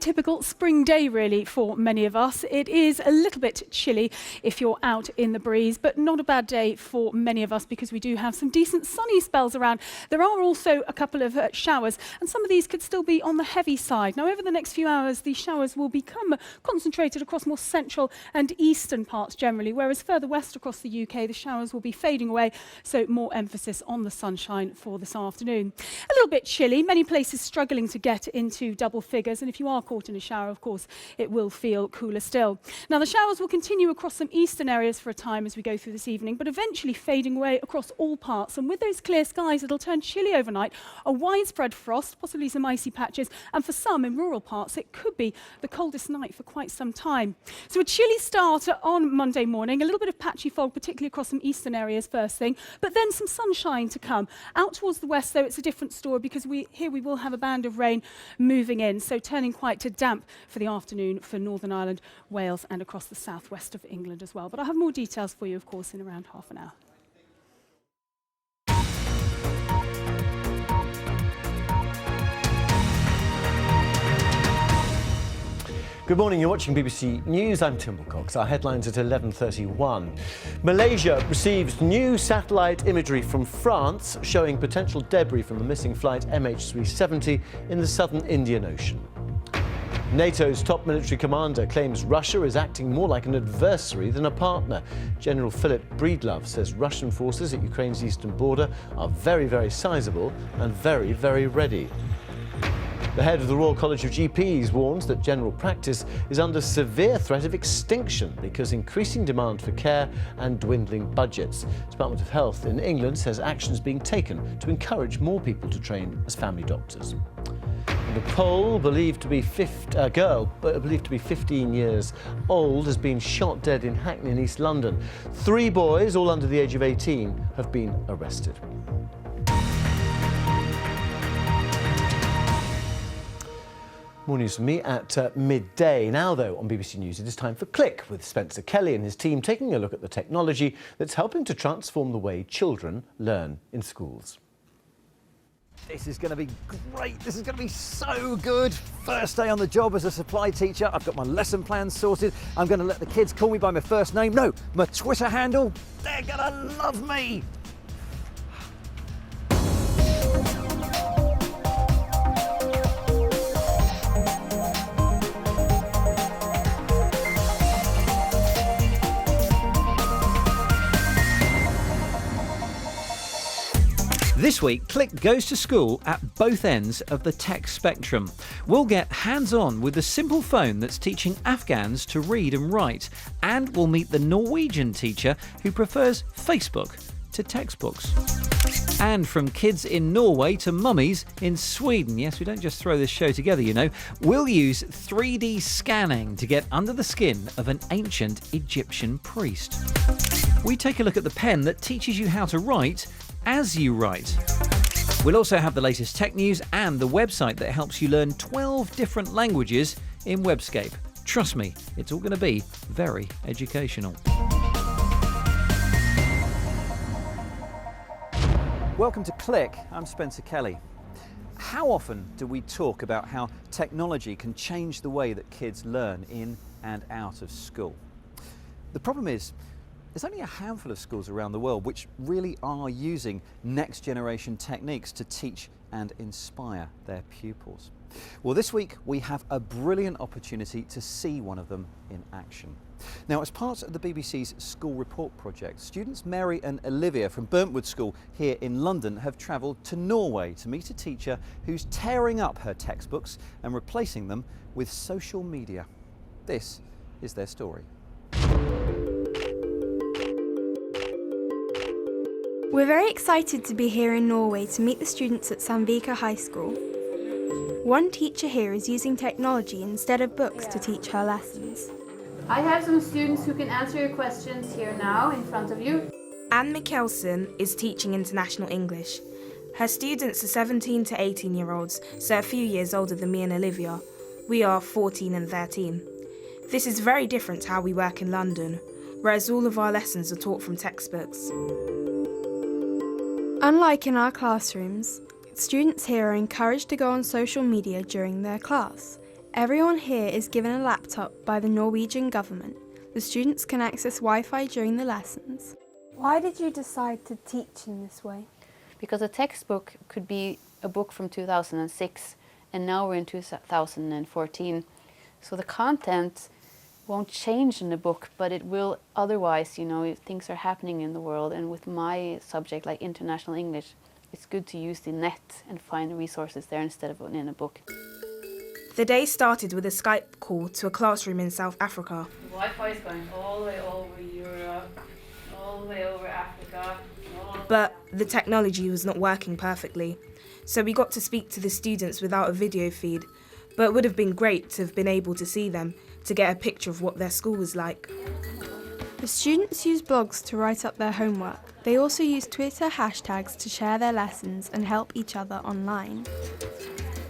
typical spring day really for many of us. It is a little bit chilly if you're out in the breeze, but not a bad day for many of us because we do have some decent sunny spells around. There are also a couple of showers, and some of these could still be on the heavy side. Now, over the next few hours, these showers will become concentrated across more central and eastern parts generally, whereas further west across the UK, the showers will be fading away, so more emphasis on the sunshine for this afternoon. A little bit chilly, many places struggling to get into double figures, and if you are caught in a shower, of course, it will feel cooler still. Now, the showers will continue across some eastern areas for a time as we go through this evening, but eventually fading away across all parts, and with those clear skies, it'll turn chilly overnight, a widespread frost, possibly some icy patches, and for some in rural parts, it could be the coldest night for quite some time. So a chilly start on Monday morning, a little bit of patchy fog, particularly across some eastern areas first thing, but then some sunshine to come. Out towards the west, though, it's a different story because here we will have a band of rain moving in, so turning quite to damp for the afternoon for Northern Ireland, Wales, and across the southwest of England as well. But I'll have more details for you, of course, in around half an hour. Good morning, you're watching BBC News. I'm Tim Wilcox. Our headlines at 11:31. Malaysia receives new satellite imagery from France showing potential debris from the missing flight MH370 in the southern Indian Ocean. NATO's top military commander claims Russia is acting more like an adversary than a partner. General Philip Breedlove says Russian forces at Ukraine's eastern border are very, very sizable and very, very ready. The head of the Royal College of GPs warns that general practice is under severe threat of extinction because increasing demand for care and dwindling budgets. The Department of Health in England says action is being taken to encourage more people to train as family doctors. And a girl believed to be 15 years old has been shot dead in Hackney in East London. 3 boys, all under the age of 18, have been arrested. More news from me at midday. Now, though, on BBC News, it is time for Click with Spencer Kelly and his team taking a look at the technology that's helping to transform the way children learn in schools. This is going to be great. This is going to be so good. First day on the job as a supply teacher. I've got my lesson plans sorted. I'm going to let the kids call me by my first name. No, my Twitter handle. They're going to love me. This week, Click goes to school at both ends of the tech spectrum. We'll get hands-on with the simple phone that's teaching Afghans to read and write, and we'll meet the Norwegian teacher who prefers Facebook to textbooks. And from kids in Norway to mummies in Sweden, yes, we don't just throw this show together, you know, we'll use 3D scanning to get under the skin of an ancient Egyptian priest. We take a look at the pen that teaches you how to write as you write. We'll also have the latest tech news and the website that helps you learn 12 different languages in Webscape. Trust me, it's all going to be very educational. Welcome to Click. I'm Spencer Kelly. How often do we talk about how technology can change the way that kids learn in and out of school? The problem is, there's only a handful of schools around the world which really are using next generation techniques to teach and inspire their pupils. Well, this week we have a brilliant opportunity to see one of them in action. Now, as part of the BBC's School Report project, students Mary and Olivia from Burntwood School here in London have travelled to Norway to meet a teacher who's tearing up her textbooks and replacing them with social media. This is their story. We're very excited to be here in Norway to meet the students at Sandvika High School. One teacher here is using technology instead of books to teach her lessons. I have some students who can answer your questions here now in front of you. Anne Mikkelsen is teaching International English. Her students are 17 to 18-year-olds, so a few years older than me and Olivia. We are 14 and 13. This is very different to how we work in London, whereas all of our lessons are taught from textbooks. Unlike in our classrooms, students here are encouraged to go on social media during their class. Everyone here is given a laptop by the Norwegian government. The students can access Wi-Fi during the lessons. Why did you decide to teach in this way? Because a textbook could be a book from 2006 and now we're in 2014. So the content won't change in the book, but it will otherwise, if things are happening in the world. And with my subject, like international English, it's good to use the net and find the resources there instead of in a book. The day started with a Skype call to a classroom in South Africa. The Wi-Fi is going all the way over Europe, all the way over Africa. But the technology was not working perfectly, so we got to speak to the students without a video feed. But it would have been great to have been able to see them, to get a picture of what their school was like. The students use blogs to write up their homework. They also use Twitter hashtags to share their lessons and help each other online.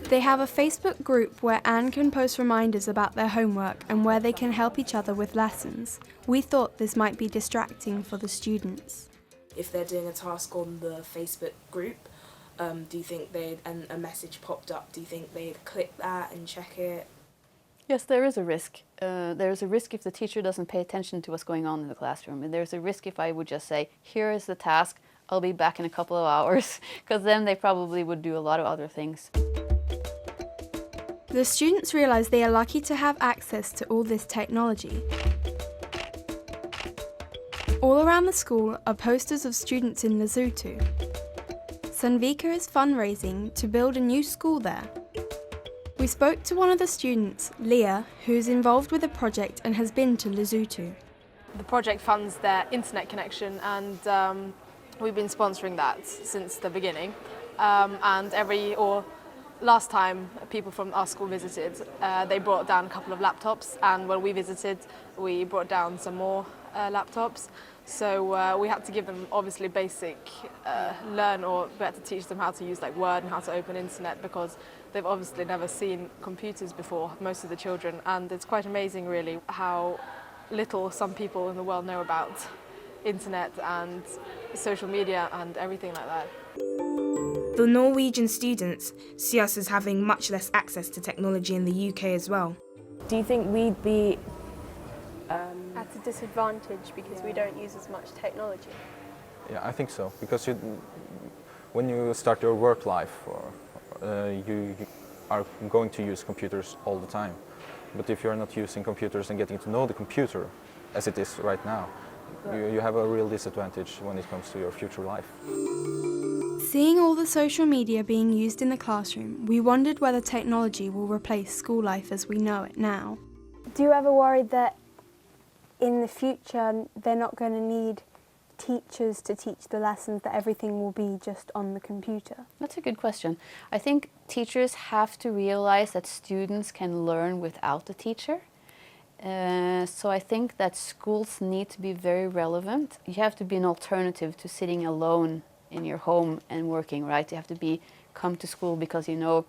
They have a Facebook group where Anne can post reminders about their homework and where they can help each other with lessons. We thought this might be distracting for the students. If they're doing a task on the Facebook group, do you think and a message popped up, do you think they'd click that and check it? Yes, there is a risk. There's a risk if the teacher doesn't pay attention to what's going on in the classroom. And there's a risk if I would just say, here is the task, I'll be back in a couple of hours, because then they probably would do a lot of other things. The students realise they are lucky to have access to all this technology. All around the school are posters of students in Lesotho. Sandvika is fundraising to build a new school there. We spoke to one of the students, Leah, who is involved with the project and has been to Lesotho. The project funds their internet connection, and we've been sponsoring that since the beginning. Last time people from our school visited, they brought down a couple of laptops, and when we visited, we brought down some more laptops. So we had to give them obviously basic we had to teach them how to use like Word and how to open internet, because they've obviously never seen computers before, most of the children, and it's quite amazing really how little some people in the world know about internet and social media and everything like that. The Norwegian students see us as having much less access to technology in the UK as well. Do you think we'd be at a disadvantage because we don't use as much technology? Yeah, I think so, because when you start your work life, you are going to use computers all the time. But if you're not using computers and getting to know the computer as it is right now, you have a real disadvantage when it comes to your future life. Seeing all the social media being used in the classroom, we wondered whether technology will replace school life as we know it now. Do you ever worry that in the future they're not going to need teachers to teach the lessons, that everything will be just on the computer? That's a good question. I think teachers have to realize that students can learn without the teacher. So I think that schools need to be very relevant. You have to be an alternative to sitting alone in your home and working, right? You have to come to school because we're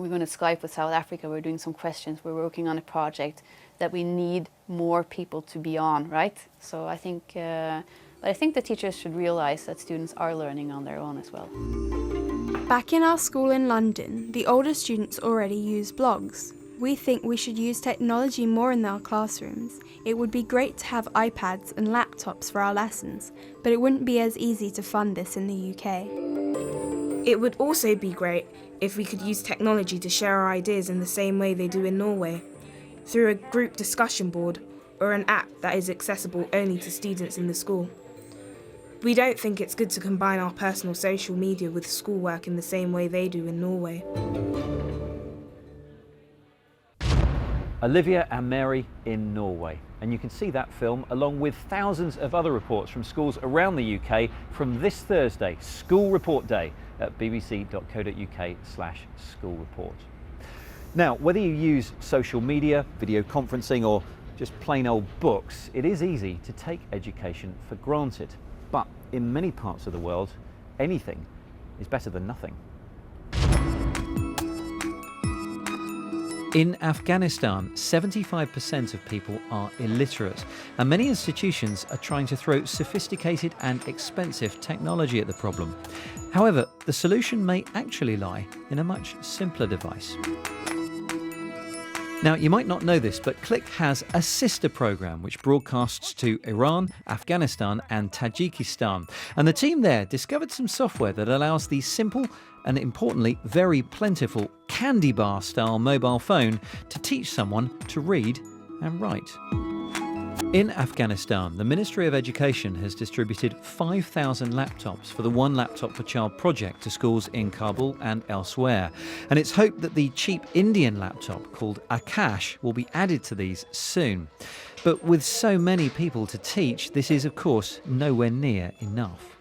going to Skype with South Africa, we're doing some questions, we're working on a project that we need more people to be on, right? So I think the teachers should realize that students are learning on their own as well. Back in our school in London, the older students already use blogs. We think we should use technology more in our classrooms. It would be great to have iPads and laptops for our lessons, but it wouldn't be as easy to fund this in the UK. It would also be great if we could use technology to share our ideas in the same way they do in Norway, through a group discussion board or an app that is accessible only to students in the school. We don't think it's good to combine our personal social media with schoolwork in the same way they do in Norway. Olivia and Mary in Norway. And you can see that film along with thousands of other reports from schools around the UK from this Thursday, School Report Day, at bbc.co.uk/school report. Now, whether you use social media, video conferencing, or just plain old books, it is easy to take education for granted. But in many parts of the world, anything is better than nothing. In Afghanistan, 75% of people are illiterate, and many institutions are trying to throw sophisticated and expensive technology at the problem. However, the solution may actually lie in a much simpler device. Now, you might not know this, but Click has a sister program which broadcasts to Iran, Afghanistan and Tajikistan. And the team there discovered some software that allows the simple and, importantly, very plentiful candy bar style mobile phone to teach someone to read and write. In Afghanistan, the Ministry of Education has distributed 5,000 laptops for the One Laptop per Child project to schools in Kabul and elsewhere. And it's hoped that the cheap Indian laptop called Akash will be added to these soon. But with so many people to teach, this is, of course, nowhere near enough.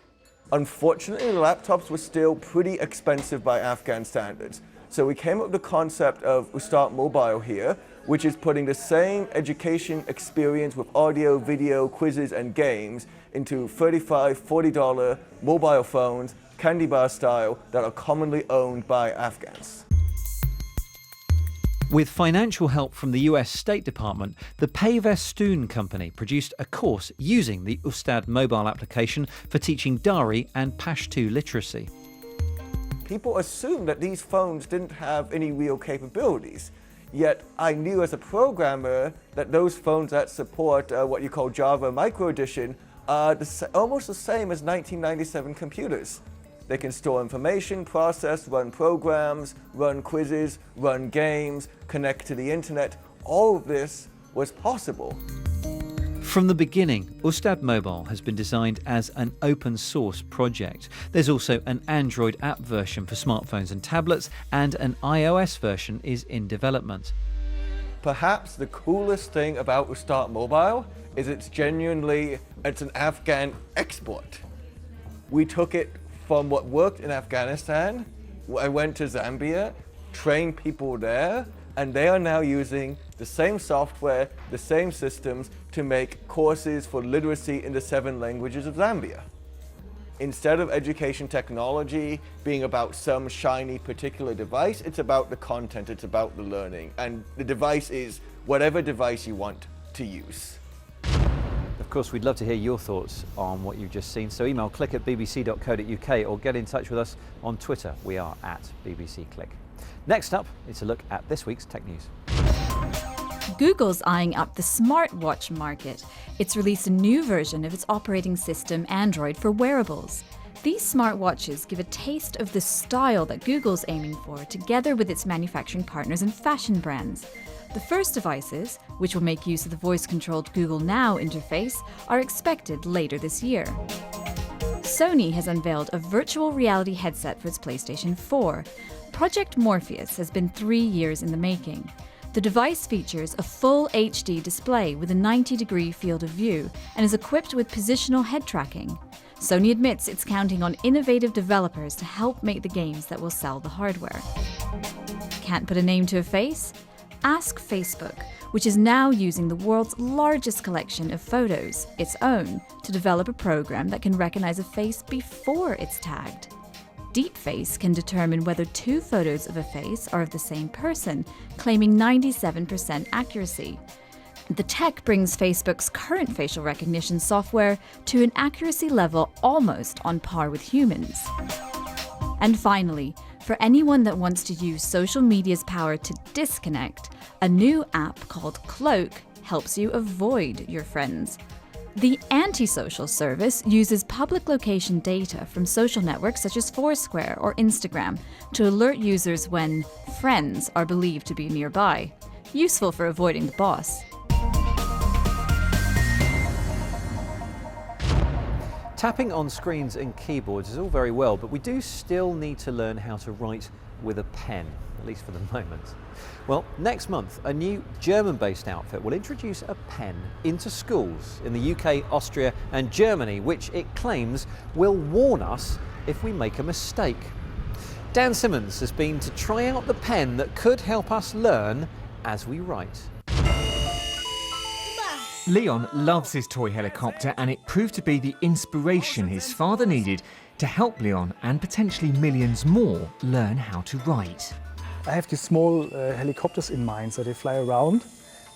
Unfortunately, the laptops were still pretty expensive by Afghan standards. So we came up with the concept of Ustad Mobile here, which is putting the same education experience with audio, video, quizzes and games into $35, $40 mobile phones, candy bar style, that are commonly owned by Afghans. With financial help from the US State Department, the Payvestun company produced a course using the Ustad mobile application for teaching Dari and Pashto literacy. People assumed that these phones didn't have any real capabilities. Yet I knew as a programmer that those phones that support what you call Java Micro Edition are almost the same as 1997 computers. They can store information, process, run programs, run quizzes, run games, connect to the internet. All of this was possible. From the beginning, Ustad Mobile has been designed as an open source project. There's also an Android app version for smartphones and tablets, and an iOS version is in development. Perhaps the coolest thing about Ustad Mobile is it's an Afghan export. We took it from what worked in Afghanistan. I went to Zambia, trained people there, and they are now using the same software, the same systems to make courses for literacy in the 7 languages of Zambia. Instead of education technology being about some shiny particular device, it's about the content, it's about the learning, and the device is whatever device you want to use. Of course, we'd love to hear your thoughts on what you've just seen, so email click@bbc.co.uk or get in touch with us on Twitter. We are @BBC Click. Next up, it's a look at this week's tech news. Google's eyeing up the smartwatch market. It's released a new version of its operating system, Android, for wearables. These smartwatches give a taste of the style that Google's aiming for, together with its manufacturing partners and fashion brands. The first devices, which will make use of the voice-controlled Google Now interface, are expected later this year. Sony has unveiled a virtual reality headset for its PlayStation 4. Project Morpheus has been 3 years in the making. The device features a full HD display with a 90-degree field of view and is equipped with positional head tracking. Sony admits it's counting on innovative developers to help make the games that will sell the hardware. Can't put a name to a face? Ask Facebook, which is now using the world's largest collection of photos, its own, to develop a program that can recognize a face before it's tagged. DeepFace can determine whether 2 photos of a face are of the same person, claiming 97% accuracy. The tech brings Facebook's current facial recognition software to an accuracy level almost on par with humans. And finally, for anyone that wants to use social media's power to disconnect, a new app called Cloak helps you avoid your friends. The Antisocial service uses public location data from social networks such as Foursquare or Instagram to alert users when friends are believed to be nearby. Useful for avoiding the boss. Tapping on screens and keyboards is all very well, but we do still need to learn how to write with a pen, at least for the moment. Well, next month, a new German-based outfit will introduce a pen into schools in the UK, Austria and Germany, which it claims will warn us if we make a mistake. Dan Simmons has been to try out the pen that could help us learn as we write. Leon loves his toy helicopter, and it proved to be the inspiration his father needed to help Leon and potentially millions more learn how to write. I have these small helicopters in mind, so they fly around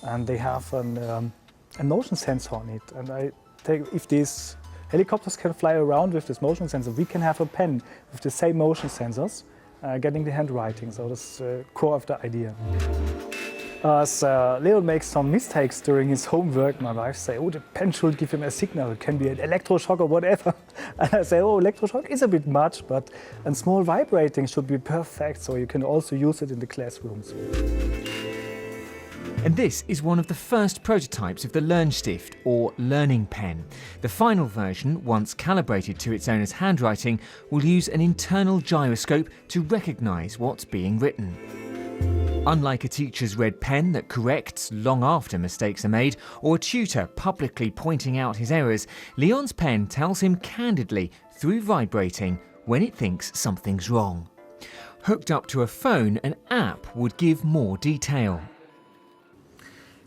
and they have a motion sensor on it. And I think if these helicopters can fly around with this motion sensor, we can have a pen with the same motion sensors getting the handwriting. So that's the core of the idea. As Leon makes some mistakes during his homework, my wife say, oh, the pen should give him a signal. It can be an electroshock or whatever. And I say, oh, electroshock is a bit much, but a small vibrating should be perfect, so you can also use it in the classrooms. And this is one of the first prototypes of the LearnStift, or Learning Pen. The final version, once calibrated to its owner's handwriting, will use an internal gyroscope to recognise what's being written. Unlike a teacher's red pen that corrects long after mistakes are made, or a tutor publicly pointing out his errors, Leon's pen tells him candidly, through vibrating, when it thinks something's wrong. Hooked up to a phone, an app would give more detail.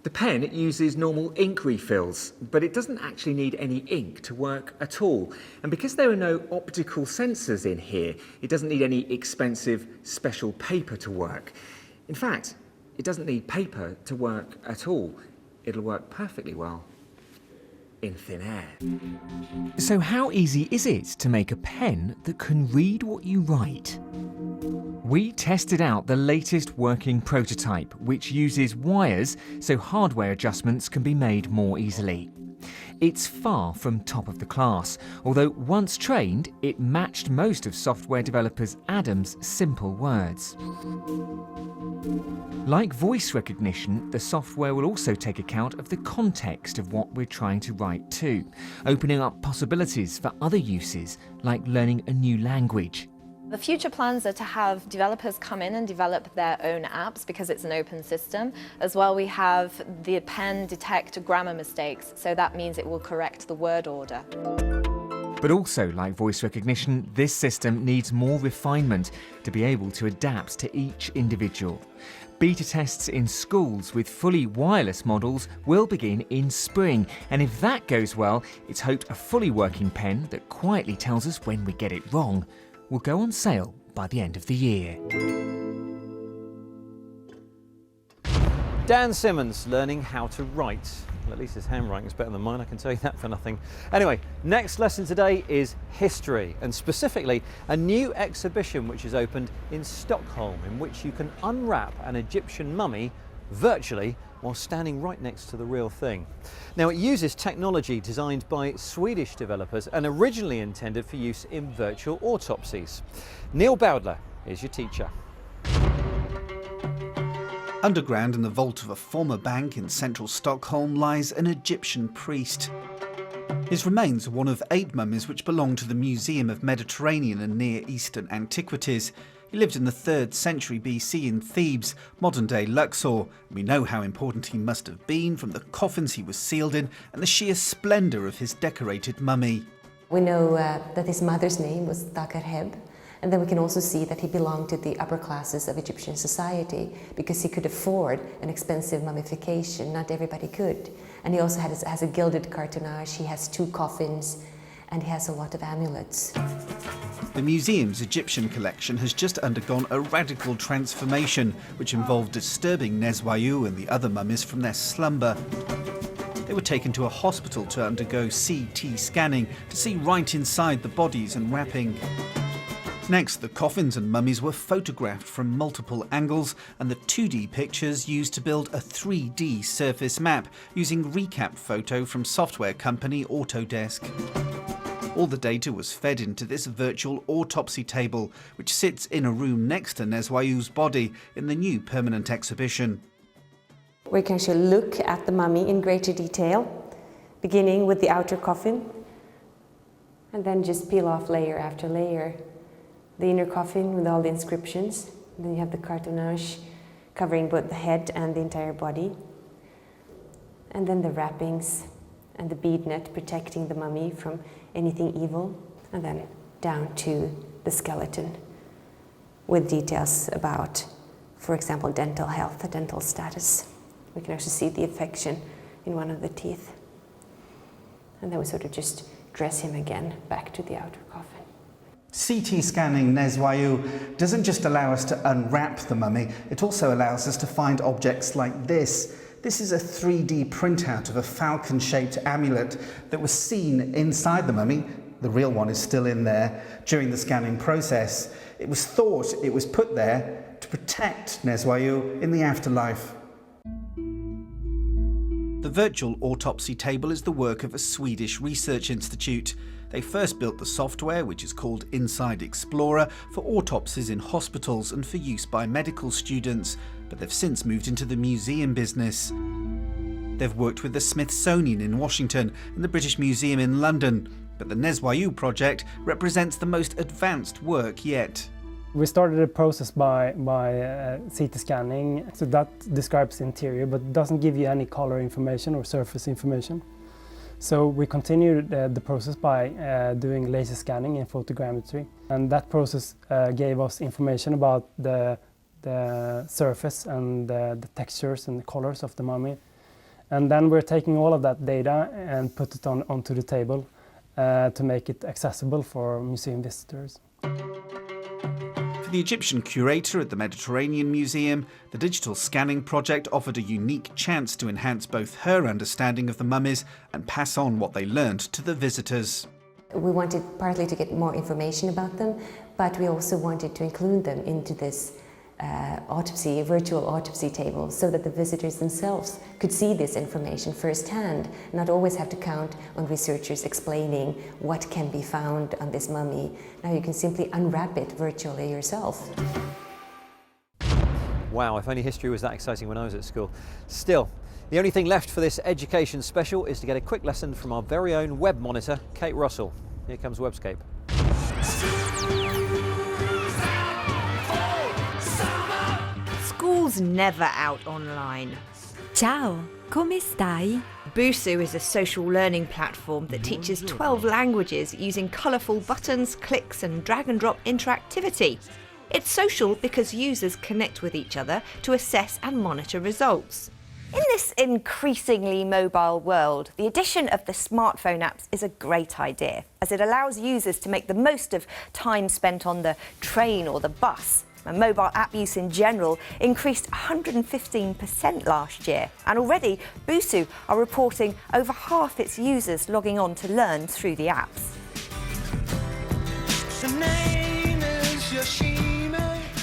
The pen uses normal ink refills, but it doesn't actually need any ink to work at all. And because there are no optical sensors in here, it doesn't need any expensive special paper to work. In fact, it doesn't need paper to work at all. It'll work perfectly well in thin air. So how easy is it to make a pen that can read what you write? We tested out the latest working prototype, which uses wires so hardware adjustments can be made more easily. It's far from top of the class, although once trained, it matched most of software developers Adam's simple words. Like voice recognition, the software will also take account of the context of what we're trying to write to, opening up possibilities for other uses, like learning a new language. The future plans are to have developers come in and develop their own apps because it's an open system. As well, we have the pen detect grammar mistakes, so that means it will correct the word order. But also, like voice recognition, this system needs more refinement to be able to adapt to each individual. Beta tests in schools with fully wireless models will begin in spring, and if that goes well, it's hoped a fully working pen that quietly tells us when we get it wrong will go on sale by the end of the year. Dan Simmons learning how to write. Well, at least his handwriting is better than mine, I can tell you that for nothing. Anyway, next lesson today is history, and specifically a new exhibition which is opened in Stockholm, in which you can unwrap an Egyptian mummy virtually while standing right next to the real thing. Now, it uses technology designed by Swedish developers and originally intended for use in virtual autopsies. Neil Bowdler is your teacher. Underground in the vault of a former bank in central Stockholm lies an Egyptian priest. His remains are one of 8 mummies which belong to the Museum of Mediterranean and Near Eastern Antiquities. He lived in the 3rd century BC in Thebes, modern-day Luxor. We know how important he must have been from the coffins he was sealed in and the sheer splendour of his decorated mummy. We know that his mother's name was Takarheb, and then we can also see that he belonged to the upper classes of Egyptian society because he could afford an expensive mummification. Not everybody could. And he also has a gilded cartonnage, he has 2 coffins, and he has a lot of amulets. The museum's Egyptian collection has just undergone a radical transformation, which involved disturbing Neswayu and the other mummies from their slumber. They were taken to a hospital to undergo CT scanning to see right inside the bodies and wrapping. Next, the coffins and mummies were photographed from multiple angles, and the 2D pictures used to build a 3D surface map using recap photo from software company Autodesk. All the data was fed into this virtual autopsy table, which sits in a room next to Neswayu's body in the new permanent exhibition. We can actually look at the mummy in greater detail, beginning with the outer coffin, and then just peel off layer after layer. The inner coffin with all the inscriptions, and then you have the cartonnage covering both the head and the entire body, and then the wrappings and the bead net protecting the mummy from anything evil, and then down to the skeleton with details about, for example, dental health, the dental status. We can actually see the infection in one of the teeth. And then we sort of just dress him again back to the outer coffin. CT scanning Neswayu doesn't just allow us to unwrap the mummy, it also allows us to find objects like this. This is a 3D printout of a falcon-shaped amulet that was seen inside the mummy. The real one is still in there during the scanning process. It was thought it was put there to protect Neswayu in the afterlife. The virtual autopsy table is the work of a Swedish research institute. They first built the software, which is called Inside Explorer, for autopsies in hospitals and for use by medical students, but they've since moved into the museum business. They've worked with the Smithsonian in Washington and the British Museum in London, but the Neswayu project represents the most advanced work yet. We started the process by CT scanning, so that describes interior but doesn't give you any color information or surface information. So we continued the process by doing laser scanning and photogrammetry, and that process gave us information about the surface and the textures and the colors of the mummy. And then we're taking all of that data and put it onto the table to make it accessible for museum visitors. For the Egyptian curator at the Mediterranean Museum, the digital scanning project offered a unique chance to enhance both her understanding of the mummies and pass on what they learned to the visitors. We wanted partly to get more information about them, but we also wanted to include them into this virtual autopsy table, so that the visitors themselves could see this information firsthand, not always have to count on researchers explaining what can be found on this mummy. Now you can simply unwrap it virtually yourself. Wow, if only history was that exciting when I was at school. Still, the only thing left for this education special is to get a quick lesson from our very own web monitor, Kate Russell. Here comes Webscape. School's never out online. Ciao, come stai? Busuu is a social learning platform that teaches 12 languages using colourful buttons, clicks and drag-and-drop interactivity. It's social because users connect with each other to assess and monitor results. In this increasingly mobile world, the addition of the smartphone apps is a great idea, as it allows users to make the most of time spent on the train or the bus. And mobile app use in general increased 115% last year. And already, Busuu are reporting over half its users logging on to learn through the apps.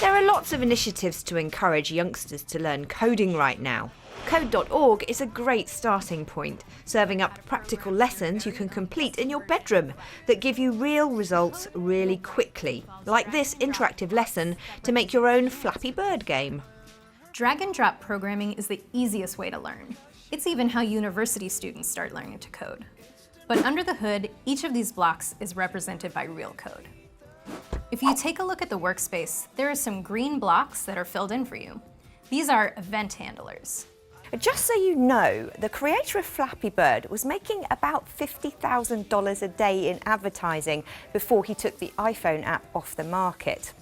There are lots of initiatives to encourage youngsters to learn coding right now. Code.org is a great starting point, serving up practical lessons you can complete in your bedroom that give you real results really quickly, like this interactive lesson to make your own Flappy Bird game. Drag and drop programming is the easiest way to learn. It's even how university students start learning to code. But under the hood, each of these blocks is represented by real code. If you take a look at the workspace, there are some green blocks that are filled in for you. These are event handlers. Just so you know, the creator of Flappy Bird was making about $50,000 a day in advertising before he took the iPhone app off the market.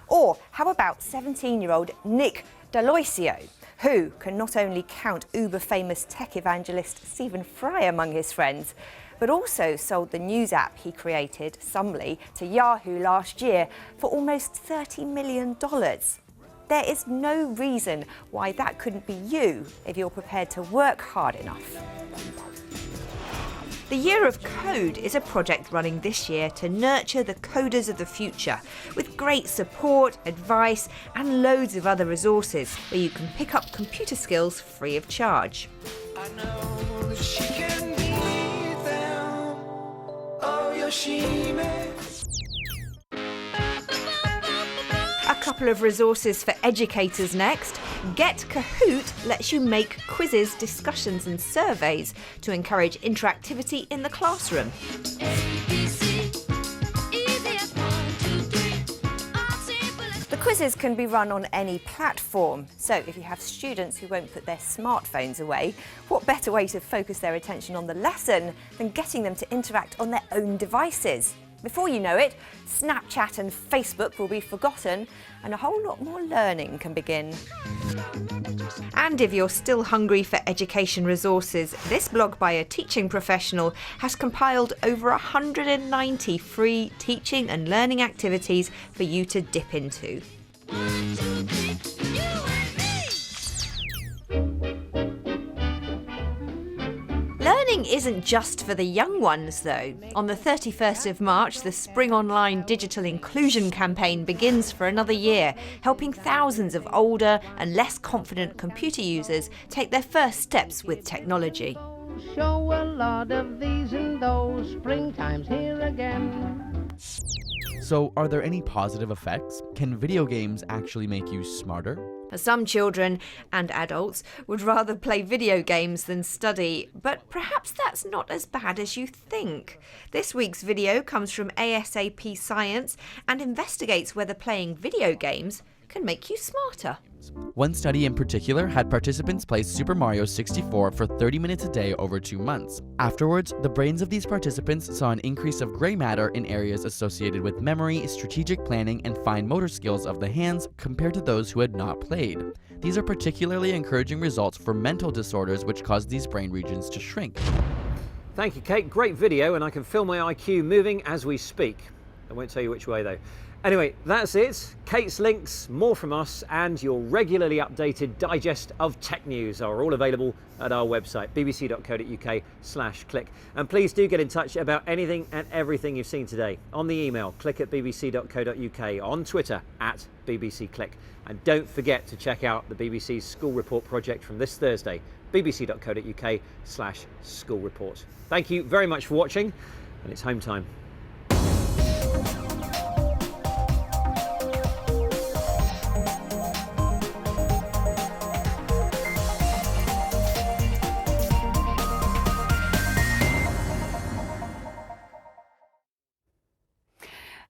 Or how about 17-year-old Nick D'Aloisio, who can not only count uber-famous tech evangelist Stephen Fry among his friends, but also sold the news app he created, Sumly, to Yahoo last year for almost $30 million. There is no reason why that couldn't be you if you're prepared to work hard enough. The Year of Code is a project running this year to nurture the coders of the future with great support, advice and loads of other resources where you can pick up computer skills free of charge. I know that she can beat them. Oh, Yoshime. A couple of resources for educators next. Get Kahoot lets you make quizzes, discussions and surveys to encourage interactivity in the classroom. The quizzes can be run on any platform, so if you have students who won't put their smartphones away, what better way to focus their attention on the lesson than getting them to interact on their own devices? Before you know it, Snapchat and Facebook will be forgotten and a whole lot more learning can begin. And if you're still hungry for education resources, this blog by a teaching professional has compiled over 190 free teaching and learning activities for you to dip into. Learn Learning isn't just for the young ones, though. On the 31st of March, the Spring Online Digital Inclusion Campaign begins for another year, helping thousands of older and less confident computer users take their first steps with technology. Show a lot of these and those, springtime's here again. So, are there any positive effects? Can video games actually make you smarter? Some children and adults would rather play video games than study, but perhaps that's not as bad as you think. This week's video comes from ASAP Science and investigates whether playing video games can make you smarter. One study in particular had participants play Super Mario 64 for 30 minutes a day over 2 months. Afterwards, the brains of these participants saw an increase of gray matter in areas associated with memory, strategic planning, and fine motor skills of the hands compared to those who had not played. These are particularly encouraging results for mental disorders which cause these brain regions to shrink. Thank you, Kate. Great video, and I can feel my IQ moving as we speak. I won't tell you which way, though. Anyway, that's it. Kate's links, more from us, and your regularly updated digest of tech news are all available at our website, bbc.co.uk/click. And please do get in touch about anything and everything you've seen today on the email, click@bbc.co.uk, on Twitter, @bbcclick. And don't forget to check out the BBC's School Report project from this Thursday, bbc.co.uk/school report. Thank you very much for watching, and it's home time.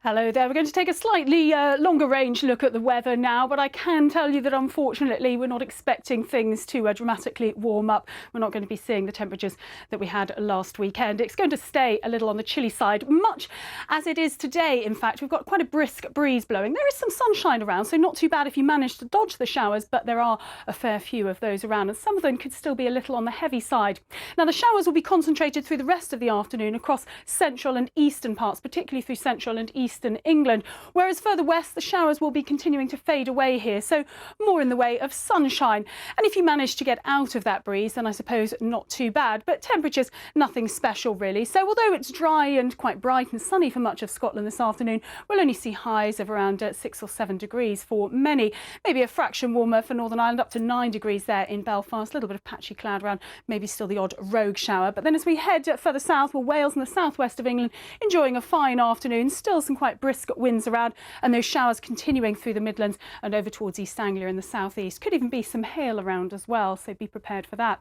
Hello there. We're going to take a slightly longer range look at the weather now, but I can tell you that unfortunately we're not expecting things to dramatically warm up. We're not going to be seeing the temperatures that we had last weekend. It's going to stay a little on the chilly side, much as it is today. In fact, we've got quite a brisk breeze blowing. There is some sunshine around, so not too bad if you manage to dodge the showers, but there are a fair few of those around, and some of them could still be a little on the heavy side. Now, the showers will be concentrated through the rest of the afternoon across central and eastern parts, particularly through central and eastern England, whereas further west the showers will be continuing to fade away here, so more in the way of sunshine. And if you manage to get out of that breeze, then I suppose not too bad, but temperatures nothing special really. So although it's dry and quite bright and sunny for much of Scotland this afternoon, we'll only see highs of around 6 or 7 degrees for many, maybe a fraction warmer for Northern Ireland, up to 9 degrees there in Belfast. A little bit of patchy cloud around, maybe still the odd rogue shower. But then as we head further south, well, Wales and the southwest of England enjoying a fine afternoon, still some quite brisk winds around, and those showers continuing through the Midlands and over towards East Anglia in the southeast. Could even be some hail around as well, so be prepared for that.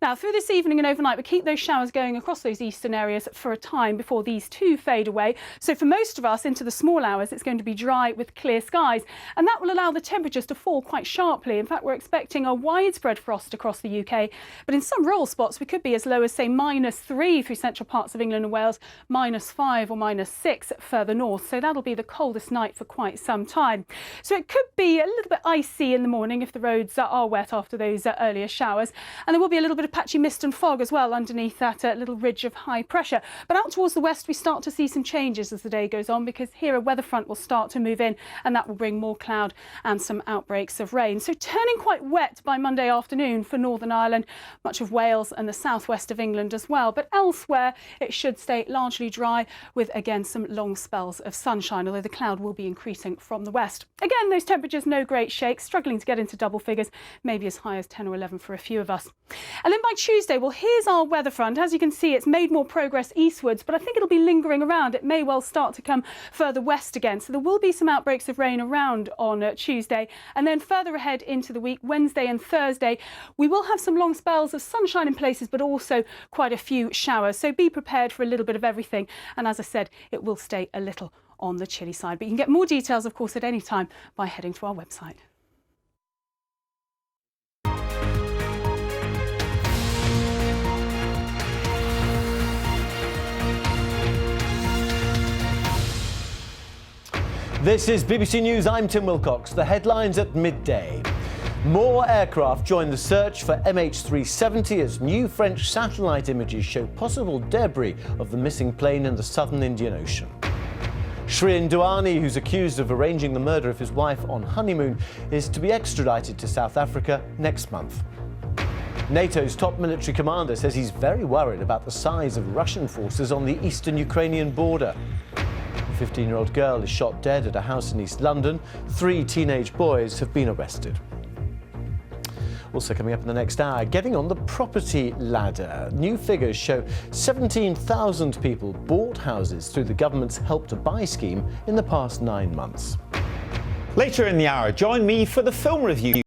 Now, through this evening and overnight, we keep those showers going across those eastern areas for a time before these too fade away. So for most of us into the small hours, it's going to be dry with clear skies, and that will allow the temperatures to fall quite sharply. In fact, we're expecting a widespread frost across the UK, but in some rural spots we could be as low as, say, -3 through central parts of England and Wales, -5 or -6 further north. So that'll be the coldest night for quite some time. So it could be a little bit icy in the morning if the roads are wet after those earlier showers, and there will be a little bit of patchy mist and fog as well underneath that little ridge of high pressure. But out towards the west we start to see some changes as the day goes on, because here a weather front will start to move in, and that will bring more cloud and some outbreaks of rain. So turning quite wet by Monday afternoon for Northern Ireland, much of Wales and the southwest of England as well, but elsewhere it should stay largely dry with again some long spells of sunshine, although the cloud will be increasing from the west. Again, those temperatures no great shakes, struggling to get into double figures, maybe as high as 10 or 11 for a few of us. And then by Tuesday, well, here's our weather front. As you can see, it's made more progress eastwards, but I think it'll be lingering around. It may well start to come further west again, so there will be some outbreaks of rain around on Tuesday. And then further ahead into the week, Wednesday and Thursday, we will have some long spells of sunshine in places, but also quite a few showers. So be prepared for a little bit of everything. And as I said, it will stay a little on the chilly side. But you can get more details, of course, at any time by heading to our website. This is BBC News, I'm Tim Wilcox. The headlines at midday. More aircraft join the search for MH370 as new French satellite images show possible debris of the missing plane in the southern Indian Ocean. Shrien Douani, who's accused of arranging the murder of his wife on honeymoon, is to be extradited to South Africa next month. NATO's top military commander says he's very worried about the size of Russian forces on the eastern Ukrainian border. A 15-year-old girl is shot dead at a house in East London. 3 teenage boys have been arrested. Also coming up in the next hour, getting on the property ladder. New figures show 17,000 people bought houses through the government's Help to Buy scheme in the past 9 months. Later in the hour, join me for the film review.